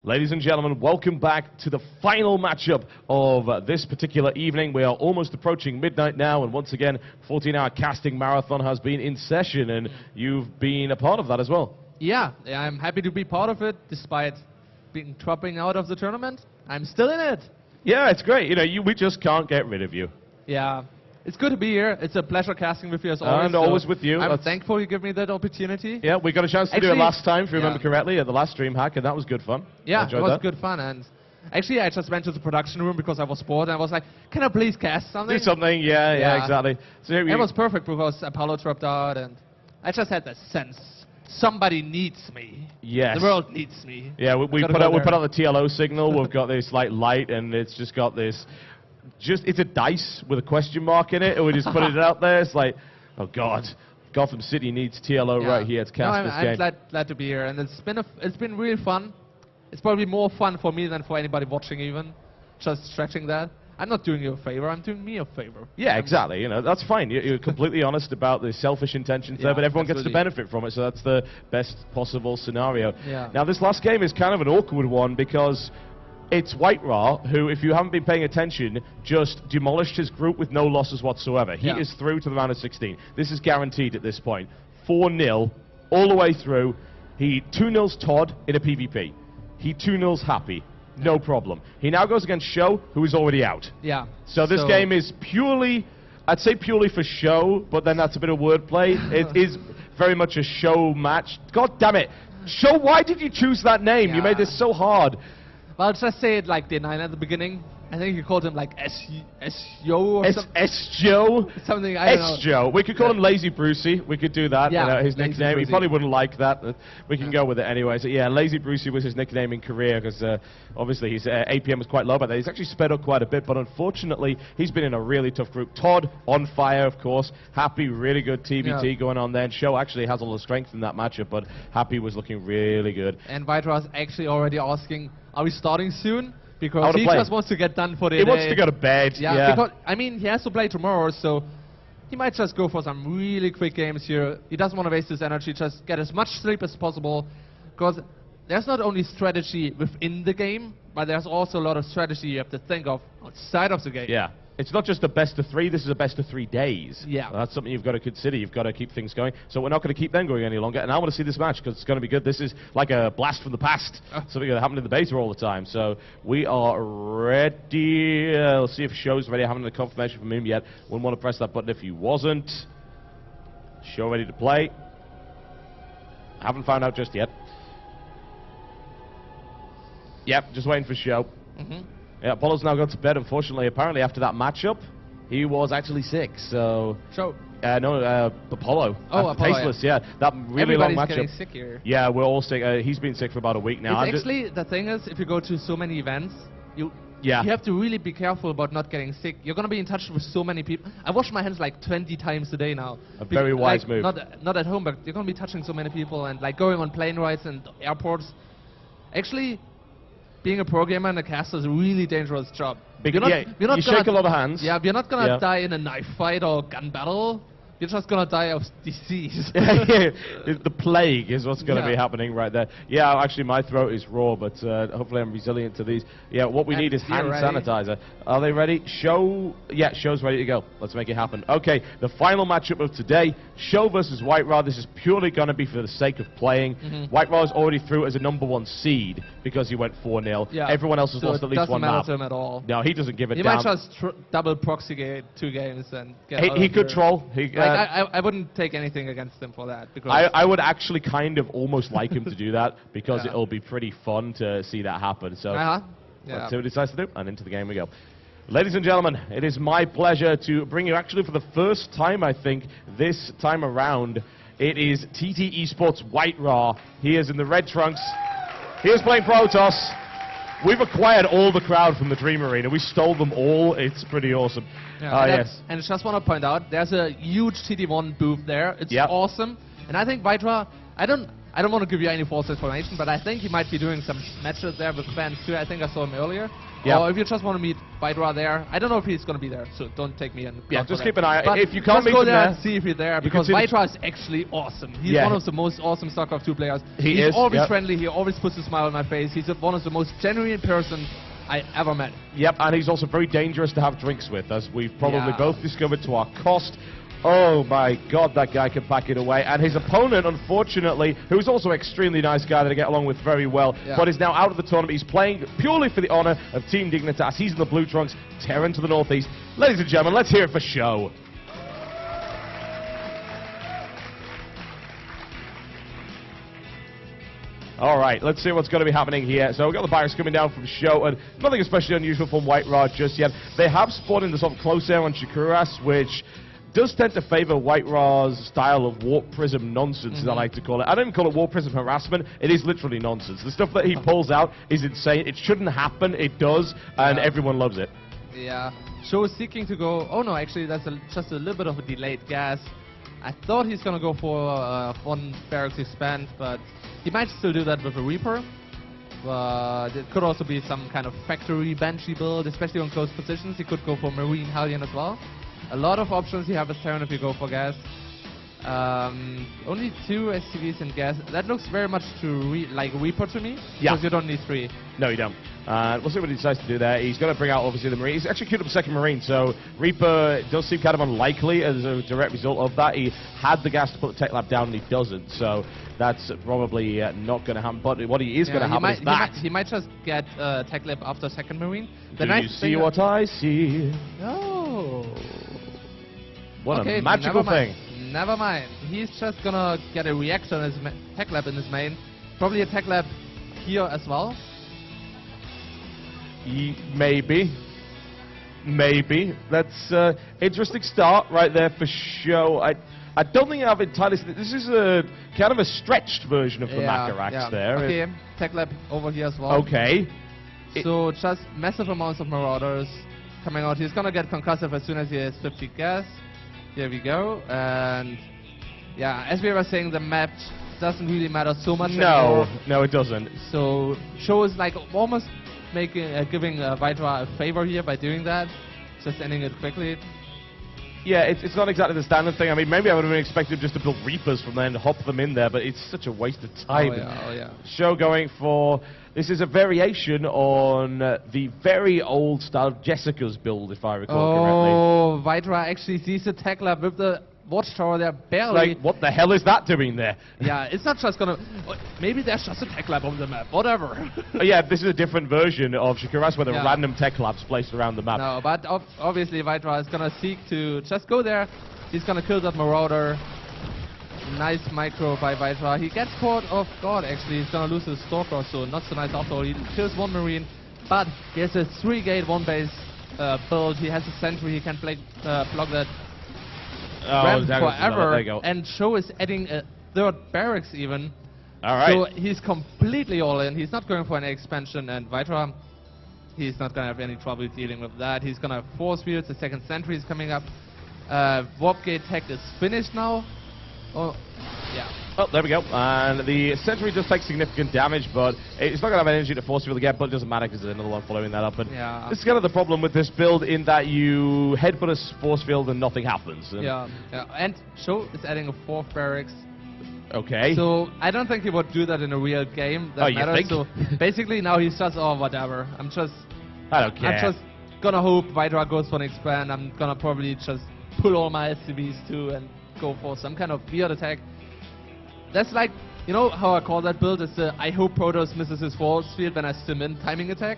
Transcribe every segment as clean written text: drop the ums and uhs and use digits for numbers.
Ladies and gentlemen, welcome back to the final matchup of this particular evening. We are almost approaching midnight now, and once again, 14-hour casting marathon has been in session, and you've been a part of that as well. Yeah, I'm happy to be part of it, despite being dropping out of the tournament. I'm still in it. Yeah, it's great. You know, we just can't get rid of you. Yeah. It's good to be here. It's a pleasure casting with you as always. And always with you. I'm thankful you gave me that opportunity. Yeah, we got a chance to do it last time, if you remember correctly, at the last Dreamhack, and that was good fun. Yeah, it was good fun. And actually, I just went to the production room because I was bored, and I was like, can I please cast something? Do something, yeah, exactly. So it was perfect because Apollo dropped out, and I just had that sense. Somebody needs me. Yes. The world needs me. Yeah, we put out the TLO signal. We've got this like light, and it's just got this. It's a dice with a question mark in it, and we just put it out there. It's like, oh God, Gotham City needs TLO right here to cast this game. I'm glad to be here, and it's been really fun. It's probably more fun for me than for anybody watching, even just stretching that. I'm not doing you a favor. I'm doing me a favor. Yeah, exactly. You know, that's fine. You're completely honest about the selfish intentions there, but everyone gets to benefit from it, so that's the best possible scenario. Yeah. Now, this last game is kind of an awkward one because it's White-ra, who, if you haven't been paying attention, just demolished his group with no losses whatsoever. He is through to the round of 16. This is guaranteed at this point. 4-0, all the way through. He 2-0s Todd in a PvP. He 2-0s Happy. No problem. He now goes against Show, who is already out. Yeah. So this game is purely, I'd say purely for show, but then that's a bit of wordplay. It is very much a show match. God damn it. Show, why did you choose that name? You made this so hard. Well, just say it like D9 at the beginning. I think you called him like S-Jow or something. S-Jow? Something, I don't know. S-Jow. We could call him Lazy Brucey. We could do that. Yeah, you know, his nickname. He probably wouldn't like that. We can go with it anyway. So yeah, Lazy Brucey was his nickname in Korea because obviously his APM was quite low by then. He's actually sped up quite a bit, but unfortunately he's been in a really tough group. Todd on fire, of course. Happy, really good TBT going on there. And Show actually has a lot of strength in that matchup, but Happy was looking really good. And White-ra's actually already asking, are we starting soon? Because he just wants to get done for the day. He wants to go to bed. Yeah, because, I mean, he has to play tomorrow, so he might just go for some really quick games here. He doesn't want to waste his energy, just get as much sleep as possible. Because there's not only strategy within the game, but there's also a lot of strategy you have to think of outside of the game. Yeah. It's not just a best of 3, this is a best of 3 days. Yeah. That's something you've got to consider. You've got to keep things going. So we're not going to keep them going any longer. And I want to see this match because it's going to be good. This is like a blast from the past. Something that happened in the beta all the time. So we are ready. Let's see if Show's ready. I haven't had a confirmation from him yet. Wouldn't want to press that button if he wasn't. Show ready to play. Haven't found out just yet. Yep, just waiting for Show. Yeah, Apollo's now gone to bed, unfortunately. Apparently, after that matchup, he was actually sick, so... Show. No, Apollo. Oh, Apollo, Tasteless, yeah. That really long matchup. Everybody's getting sick here. Yeah, we're all sick. He's been sick for about a week now. It's actually, the thing is, if you go to so many events, you have to really be careful about not getting sick. You're going to be in touch with so many people. I wash my hands like 20 times a day now. A very wise move. Not at home, but you're going to be touching so many people and like going on plane rides and airports. Actually, being a programmer and a caster is a really dangerous job. You shake a lot of hands. Yeah, you're not going to die in a knife fight or gun battle. You're just going to die of disease. The plague is what's going to be happening right there. Yeah, actually my throat is raw, but hopefully I'm resilient to these. Yeah, what we need is hand sanitizer. Are they ready? Show, yeah, Show's ready to go. Let's make it happen. Okay, the final matchup of today, Show versus White-ra. This is purely going to be for the sake of playing. White-ra is already through as a #1 seed because he went 4-0. Yeah. Everyone else has lost at least one map. Doesn't matter to him at all. No, he doesn't give a damn. He might just double proxy 2 games and get He could troll. I wouldn't take anything against him for that. Because I would actually kind of almost like him to do that because it'll be pretty fun to see that happen. So let's see what he decides to do, and into the game we go. Ladies and gentlemen, it is my pleasure to bring you actually for the first time, I think, this time around. It is TtEsports.White-ra. He is in the red trunks. He is playing Protoss. We've acquired all the crowd from the Dream Arena. We stole them all. It's pretty awesome. Yeah, yes. And I just want to point out, there's a huge TT1 booth there. It's awesome. And I think White-ra, I don't want to give you any false information, but I think he might be doing some matches there with fans too. I think I saw him earlier. Yeah. Or if you just want to meet White-ra there, I don't know if he's going to be there, so don't take me in. Yeah, just keep an eye. If you can't just meet go him there and see if he's there, because White-ra is actually awesome. He's one of the most awesome Starcraft 2 players. He's always friendly. He always puts a smile on my face. He's one of the most genuine person I ever met. Yep, and he's also very dangerous to have drinks with, as we've probably both discovered to our cost. Oh my god, that guy can pack it away. And his opponent, unfortunately, who's also an extremely nice guy that I get along with very well, but is now out of the tournament. He's playing purely for the honor of Team Dignitas. He's in the blue trunks, Terran to the northeast. Ladies and gentlemen, let's hear it for Show. All right, let's see what's going to be happening here. So we've got the Virus coming down from Show, and nothing especially unusual from White-ra just yet. They have spawned in the sort of close air on Shikuras, which does tend to favor White-ra's style of warp prism nonsense, as I like to call it. I don't even call it warp prism harassment. It is literally nonsense. The stuff that he pulls out is insane. It shouldn't happen. It does, and everyone loves it. Yeah. Show is seeking to go... Oh, no, actually, that's just a little bit of a delayed gas. I thought he's going to go for one barracks expand, but he might still do that with a Reaper. But it could also be some kind of factory Banshee build, especially on close positions. He could go for Marine Hellion as well. A lot of options you have as Terran if you go for gas. Only 2 SCVs in gas. That looks very much like Reaper to me. Yeah. Because you don't need 3. No, you don't. We'll see what he decides to do there. He's going to bring out, obviously, the Marine. He's actually queued up a second Marine, so Reaper does seem kind of unlikely as a direct result of that. He had the gas to put the Tech Lab down, and he doesn't, so that's probably not going to happen. But what he is going to happen is that... He might just get Tech Lab after second Marine. Do you see what I see? No. What a magical thing. Never mind. He's just going to get a reactor in his Tech Lab in his main. Probably a Tech Lab here as well. Maybe. That's interesting start right there for Show. I don't think I've entirely... This is a kind of a stretched version of the Macarax there. Okay, Tech Lab over here as well. Okay. So just massive amounts of Marauders coming out. He's going to get concussive as soon as he has 50 gas. Here we go. And yeah, as we were saying, the map doesn't really matter so much anymore. No, it doesn't. So Show is like almost giving White-ra a favor here by doing that, just ending it quickly. Yeah, it's not exactly the standard thing. I mean, maybe I would have been expecting just to build Reapers from there and hop them in there, but it's such a waste of time. Oh yeah. Show going for... This is a variation on the very old style Jessica's build, if I recall correctly. Oh, White-ra actually sees the Tech Lab with the Watchtower there barely. Like, what the hell is that doing there? Yeah, it's not just gonna... Maybe there's just a Tech Lab on the map, whatever. Yeah, this is a different version of Shikuras where there are random Tech Labs placed around the map. No, but obviously White-ra is gonna seek to just go there. He's gonna kill that Marauder. Nice micro by White-ra. He gets caught off guard, actually. He's gonna lose his Stalker, so not so nice after all. He kills one Marine, but he has a 3-gate, 1-base build. He has a Sentry, he can block that ramp forever. And Show is adding a 3rd barracks even. Alright. So he's completely all in. He's not going for an expansion, and White-ra, he's not gonna have any trouble dealing with that. He's gonna force fields, the 2nd Sentry is coming up. Warp Gate tech is finished now. Oh, yeah. Oh, there we go. And the Sentry does take significant damage, but it's not going to have energy to force field again, but it doesn't matter because there's another one following that up. And this is kind of the problem with this build in that you headbutt a force field and nothing happens. And And Show is adding a 4th barracks. Okay. So I don't think he would do that in a real game. That matters. So basically now he's just, whatever. I don't care. I'm just going to hope White-ra goes for an expand. I'm going to probably just pull all my SCVs too and go for some kind of weird attack. That's like, you know how I call that build? It's the I hope Protoss misses his force field when I stim in timing attack.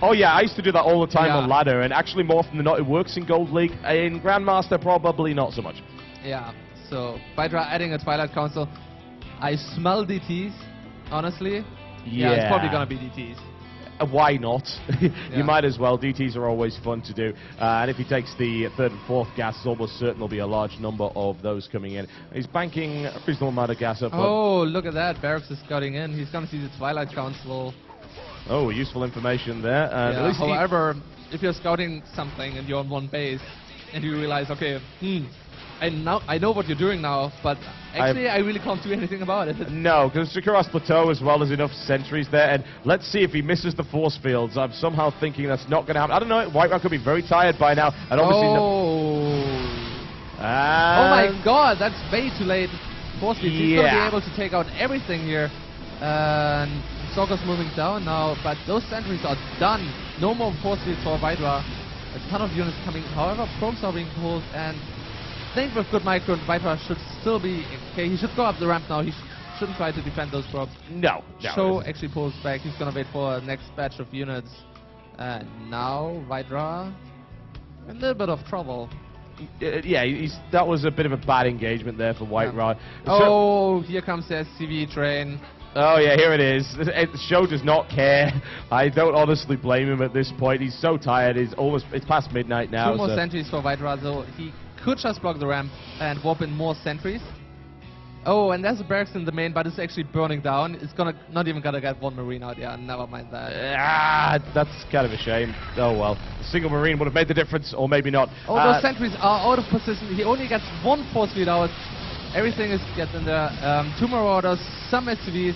Oh yeah, I used to do that all the time on ladder, and actually more often than not it works in Gold League. In Grandmaster, probably not so much. Yeah, so White-ra adding a Twilight Council. I smell DTs, honestly. Yeah, it's probably gonna be DTs. Why not? You might as well. DTs are always fun to do. And if he takes the 3rd and 4th gas, it's almost certain there'll be a large number of those coming in. He's banking a reasonable amount of gas up. Oh, look at that. Barracks is scouting in. He's going to see the Twilight Council. Oh, useful information there. At least however, if you're scouting something and you're on one base, and you realize, okay, I know what you're doing now, but actually I really can't do anything about it. No, because Sakura's plateau as well as enough sentries there, and let's see if he misses the force fields. I'm somehow thinking that's not going to happen. I don't know, White-ra could be very tired by now, and obviously oh my god, that's way too late. Force fields, he's going to be able to take out everything here. And Stalker's moving down now, but those sentries are done. No more force fields for White-ra. A ton of units coming, however, probes are being pulled, and I think with good micro, White-ra should still be okay. He should go up the ramp now. He shouldn't try to defend those probes. No. Zjow actually pulls back. He's gonna wait for the next batch of units. And now White-ra in a little bit of trouble. Yeah, that was a bit of a bad engagement there for White-ra. Oh, here comes the SCV train. Oh yeah, here it is. Zjow does not care. I don't honestly blame him at this point. He's so tired. It's past midnight now. 2 more sentries for White-ra, so he could just block the ramp and warp in more sentries. Oh, and there's a barracks in the main, but it's actually burning down. It's not even gonna get 1 marine out. Yeah, never mind that. That's kind of a shame. Oh well, a single marine would have made the difference, or maybe not. Oh, those sentries are out of position. He only gets 1 force field out. Everything gets in there. 2 marauders, some SCVs.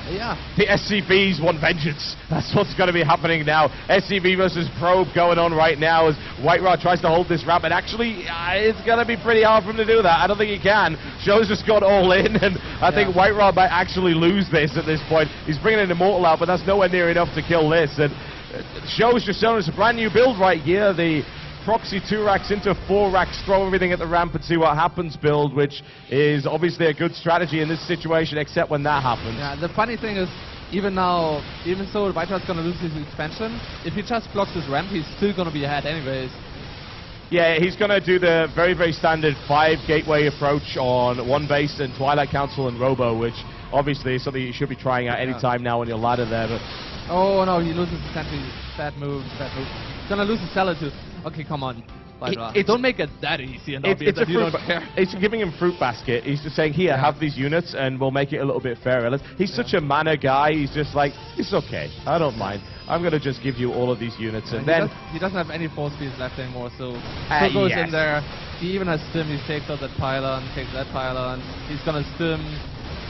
Yeah. The SCVs want vengeance. That's what's going to be happening now. SCV versus probe going on right now as White-ra tries to hold this ramp. And actually, it's going to be pretty hard for him to do that. I don't think he can. Zjow's just got all in. And I think White-ra might actually lose this at this point. He's bringing an Immortal out, but that's nowhere near enough to kill this. And Zjow's just shown us a brand new build right here. The proxy 2 racks into 4 racks, throw everything at the ramp and see what happens build, which is obviously a good strategy in this situation, except when that happens. Yeah, the funny thing is, even so White-ra's going to lose his expansion, if he just blocks his ramp, he's still going to be ahead anyways. Yeah, he's going to do the very, very standard 5 gateway approach on 1 base and Twilight Council and Robo, which obviously is something you should be trying out any time now on your ladder there. But oh no, he loses the sentry. Bad move, bad move. He's going to lose the cellar too. Okay, come on. Don't make it that easy and obvious that you don't care. It's giving him fruit basket. He's just saying, here, have these units and we'll make it a little bit fairer. He's such a mana guy. He's just like, it's okay. I don't mind. I'm going to just give you all of these units. And then he doesn't have any force fields left anymore, so goes in there. He even has stim. He takes out that pylon, takes that pylon. He's going to stim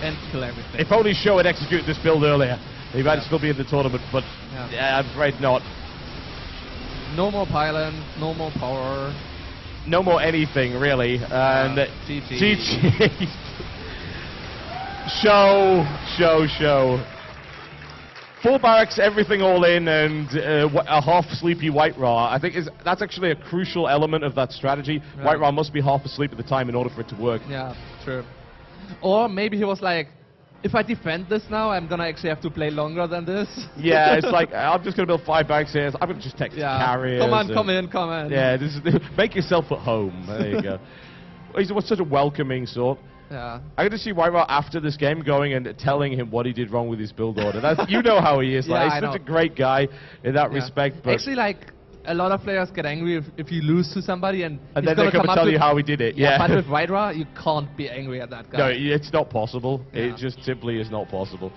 and kill everything. If only Zjow had executed this build earlier, he might still be in the tournament, but I'm afraid not. No more pylon, no more power. No more anything, really. And GG. Zjow. 4 barracks, everything all in, and a half-sleepy White-ra. I think that's actually a crucial element of that strategy. Right. White-ra must be half asleep at the time in order for it to work. Yeah, true. Or maybe he was like, if I defend this now, I'm going to actually have to play longer than this. Yeah, it's like, I'm just going to build 5 barracks here. I'm going to just take carriers. Come in. Yeah, make yourself at home. There you go. He's such a welcoming sort. Yeah. I got to see White-ra after this game going and telling him what he did wrong with his build order. You know how he is. He's such a great guy in that respect. But actually, a lot of players get angry if you lose to somebody and then they come and tell you how he did it. Yeah, but with White-ra, you can't be angry at that guy. No, it's not possible. It just simply is not possible.